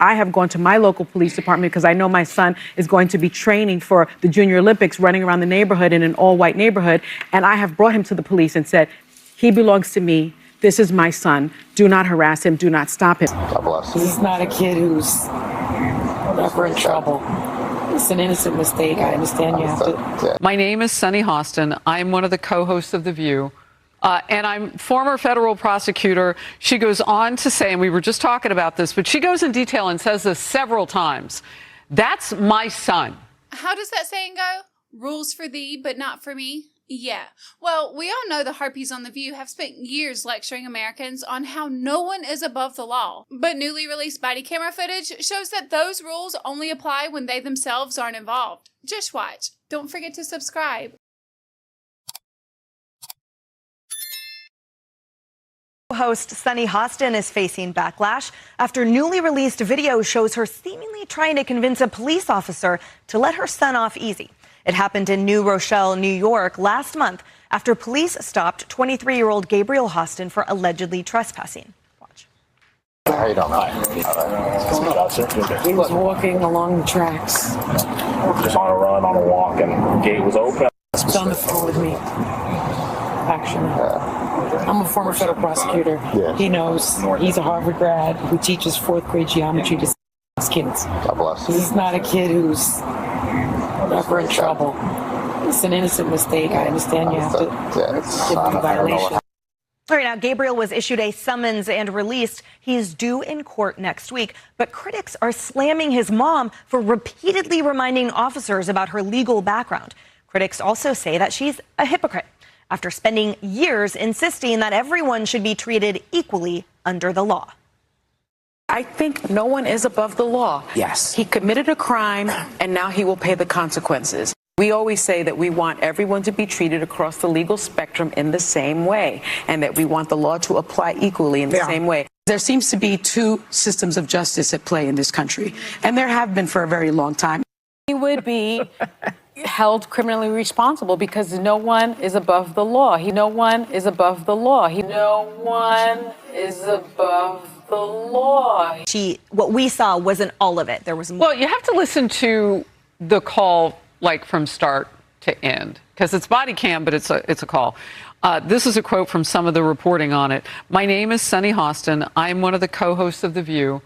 I have gone to my local police department because I know my son is going to be training for the Junior Olympics, running around the neighborhood in an all-white neighborhood. And I have brought him to the police and said, he belongs to me. This is my son. Do not harass him. Do not stop him. God bless. This is not a kid who's ever in trouble. It's an innocent mistake. I understand you have to. My name is Sunny Hostin. I'm one of the co-hosts of The View. And I'm former federal prosecutor. She goes on to say, and we were just talking about this, but she goes in detail and says this several times. That's my son. How does that saying go? Rules for thee, but not for me? Yeah. Well, we all know the harpies on The View have spent years lecturing Americans on how no one is above the law. But newly released body camera footage shows that those rules only apply when they themselves aren't involved. Just watch. Don't forget to subscribe. Host Sunny Hostin is facing backlash after newly released video shows her seemingly trying to convince a police officer to let her son off easy. It happened in New Rochelle, New York last month after police stopped 23-year-old Gabriel Hostin for allegedly trespassing. Watch. How you doing? He was walking along the tracks. Just on a run, on a walk, and the gate was open. He's on the phone with me. Actually. I'm a former federal prosecutor. Yeah. He knows. He's a Harvard grad who teaches fourth grade geometry to kids. God bless. This is not a kid who's ever in trouble. It's an innocent mistake. I understand you have to give him a violation. All right, now Gabriel was issued a summons and released. He's due in court next week, but critics are slamming his mom for repeatedly reminding officers about her legal background. Critics also say that she's a hypocrite after spending years insisting that everyone should be treated equally under the law. I think no one is above the law. Yes. He committed a crime, and now he will pay the consequences. We always say that we want everyone to be treated across the legal spectrum in the same way, and that we want the law to apply equally in the same way. There seems to be two systems of justice at play in this country, and there have been for a very long time. He would be held criminally responsible because no one is above the law. No one is above the law. No one is above the law. What we saw wasn't all of it. There was more. Well, you have to listen to the call like from start to end because it's body cam, but it's a call. This is a quote from some of the reporting on it. My name is Sunny Hostin. I'm one of the co-hosts of The View.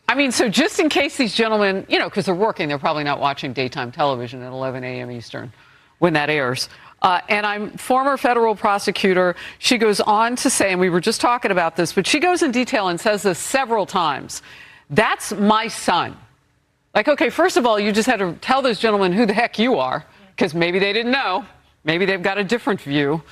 I mean, so just in case these gentlemen, because they're working, they're probably not watching daytime television at 11 a.m. Eastern when that airs. And I'm former federal prosecutor. She goes on to say, and we were just talking about this, but she goes in detail and says this several times. That's my son. Like, okay, first of all, you just had to tell those gentlemen who the heck you are, because maybe they didn't know. Maybe they've got a different view.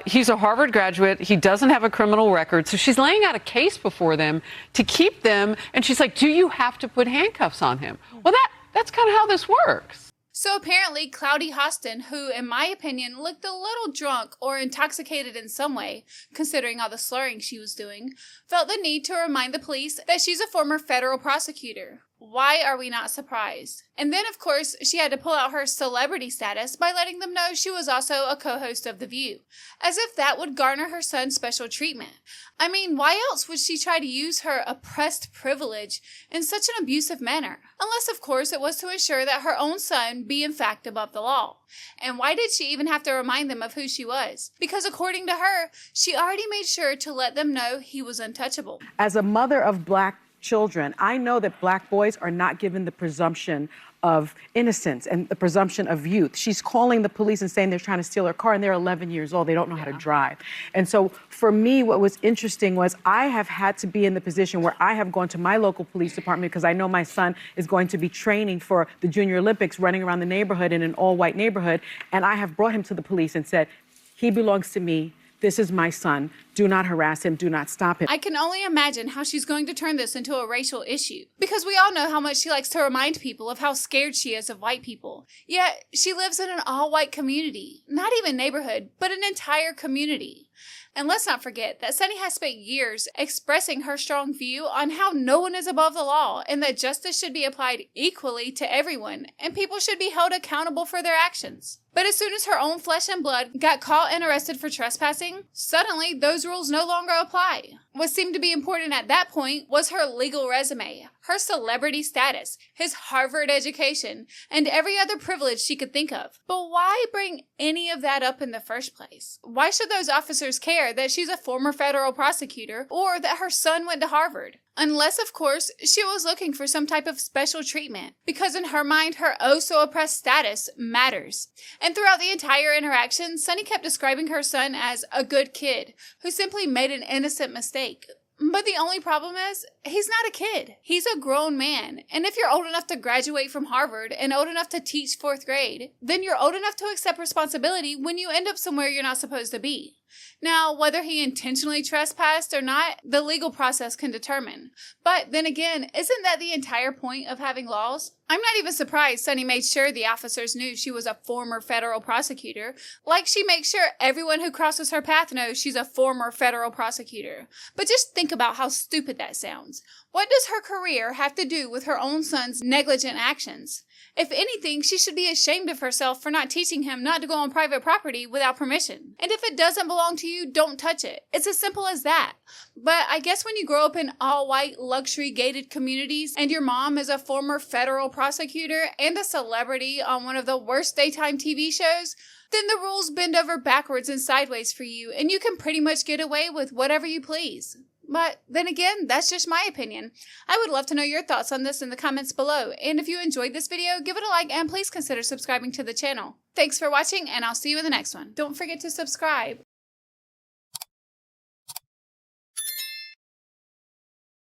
He's a Harvard graduate. He doesn't have a criminal record. So she's laying out a case before them to keep them. And she's like, do you have to put handcuffs on him? Well, that's kind of how this works. So apparently, Cloudy Hostin, who, in my opinion, looked a little drunk or intoxicated in some way, considering all the slurring she was doing, felt the need to remind the police that she's a former federal prosecutor. Why are we not surprised? And then, of course, she had to pull out her celebrity status by letting them know she was also a co-host of The View, as if that would garner her son special treatment. I mean, why else would she try to use her oppressed privilege in such an abusive manner? Unless, of course, it was to ensure that her own son be in fact above the law. And why did she even have to remind them of who she was? Because according to her, she already made sure to let them know he was untouchable. As a mother of black children, I know that black boys are not given the presumption of innocence and the presumption of youth. She's calling the police and saying they're trying to steal her car and they're 11 years old. They don't know how to drive. And so for me, what was interesting was I have had to be in the position where I have gone to my local police department because I know my son is going to be training for the Junior Olympics, running around the neighborhood in an all-white neighborhood. And I have brought him to the police and said, he belongs to me. This is my son. Do not harass him. Do not stop him. I can only imagine how she's going to turn this into a racial issue. Because we all know how much she likes to remind people of how scared she is of white people. Yet, she lives in an all-white community. Not even neighborhood, but an entire community. And let's not forget that Sunny has spent years expressing her strong view on how no one is above the law and that justice should be applied equally to everyone and people should be held accountable for their actions. But as soon as her own flesh and blood got caught and arrested for trespassing, suddenly those rules no longer apply. What seemed to be important at that point was her legal resume, her celebrity status, his Harvard education, and every other privilege she could think of. But why bring any of that up in the first place? Why should those officers care that she's a former federal prosecutor or that her son went to Harvard? Unless, of course, she was looking for some type of special treatment, because in her mind, her oh-so-oppressed status matters. And throughout the entire interaction, Sunny kept describing her son as a good kid who simply made an innocent mistake. But the only problem is, he's not a kid. He's a grown man. And if you're old enough to graduate from Harvard and old enough to teach 4th grade, then you're old enough to accept responsibility when you end up somewhere you're not supposed to be. Now, whether he intentionally trespassed or not, the legal process can determine. But then again, isn't that the entire point of having laws? I'm not even surprised Sunny made sure the officers knew she was a former federal prosecutor, like she makes sure everyone who crosses her path knows she's a former federal prosecutor. But just think about how stupid that sounds. What does her career have to do with her own son's negligent actions? If anything, she should be ashamed of herself for not teaching him not to go on private property without permission. And if it doesn't belong to you, don't touch it. It's as simple as that. But I guess when you grow up in all-white, luxury-gated communities, and your mom is a former federal prosecutor and a celebrity on one of the worst daytime TV shows, then the rules bend over backwards and sideways for you, and you can pretty much get away with whatever you please. But then again, that's just my opinion. I would love to know your thoughts on this in the comments below. And if you enjoyed this video, give it a like and please consider subscribing to the channel. Thanks for watching, and I'll see you in the next one. Don't forget to subscribe.